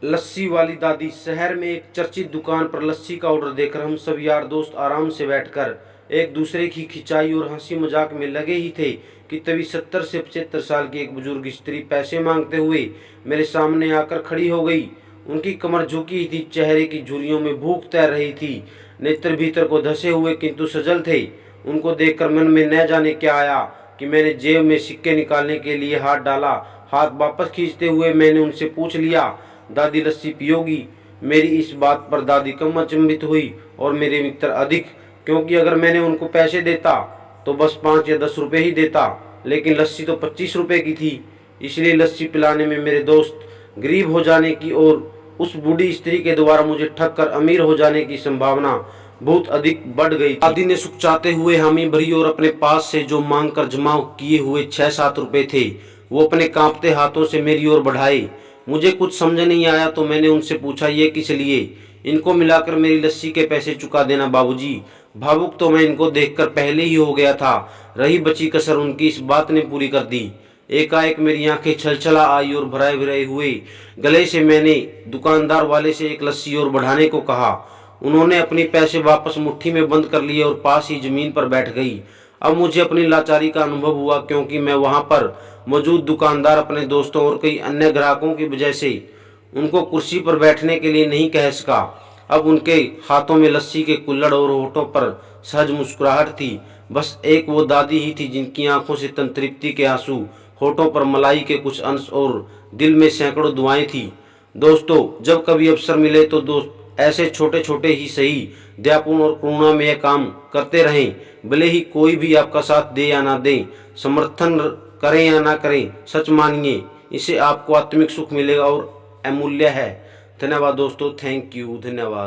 लस्सी वाली दादी। शहर में एक चर्चित दुकान पर लस्सी का ऑर्डर देकर हम सब यार दोस्त आराम से बैठकर एक दूसरे की खिंचाई और हंसी मजाक में लगे ही थे कि तभी 70 से 75 साल की एक बुजुर्ग स्त्री पैसे मांगते हुए मेरे सामने आकर खड़ी हो गई। उनकी कमर झुकी ही थी, चेहरे की झुर्रियों में भूख तैर रही थी, नेत्र भीतर को धसे हुए किंतु सजल थे। उनको देखकर मन में न जाने क्या आया कि मैंने जेब में सिक्के निकालने के लिए हाथ डाला। हाथ वापस खींचते हुए मैंने उनसे पूछ लिया, दादी लस्सी पियोगी? मेरी इस बात पर दादी कम अचंभित हुई और मेरे मित्र अधिक, क्योंकि अगर मैंने उनको पैसे देता तो बस 5 या 10 रुपए ही देता, लेकिन लस्सी तो 25 रुपए की थी। इसलिए लस्सी पिलाने में मेरे दोस्त गरीब हो जाने की और उस बूढ़ी स्त्री के द्वारा मुझे ठग कर अमीर हो जाने की संभावना बहुत अधिक बढ़ गई। दादी ने सुखचाते हुए हामी भरी और अपने पास से जो मांग कर जमा किए हुए 6-7 रुपए थे वो अपने कांपते हाथों से मेरी ओर बढ़ाए। मुझे कुछ समझ नहीं आया तो मैंने उनसे पूछा, ये किस लिए? इनको मिलाकर मेरी लस्सी के पैसे चुका देना बाबूजी। भावुक तो मैं इनको देखकर पहले ही हो गया था, रही बची कसर उनकी इस बात ने पूरी कर दी। एकाएक मेरी आंखें छलछला आई और भराए भराए हुए गले से मैंने दुकानदार वाले से एक लस्सी और बढ़ाने को कहा। उन्होंने अपने पैसे वापस मुट्ठी में बंद कर लिए और पास ही जमीन पर बैठ गई। अब मुझे अपनी लाचारी का अनुभव हुआ, क्योंकि मैं वहां पर मौजूद दुकानदार अपने दोस्तों और कई अन्य ग्राहकों की वजह से उनको कुर्सी पर बैठने के लिए नहीं कह सका। अब उनके हाथों में लस्सी के कुल्हड़ और होठों पर सहज मुस्कुराहट थी। बस एक वो दादी ही थी जिनकी आंखों से तृप्ति के आंसू, होठों पर मलाई के कुछ अंश और दिल में सैकड़ों दुआएं थी। दोस्तों, जब कभी अवसर मिले तो दोस्त ऐसे छोटे छोटे ही सही दयापूर्ण और करुणा में यह काम करते रहें। भले ही कोई भी आपका साथ दे या ना दे, समर्थन करें या ना करें, सच मानिए, इससे आपको आत्मिक सुख मिलेगा और अमूल्य है। धन्यवाद दोस्तों, थैंक यू, धन्यवाद।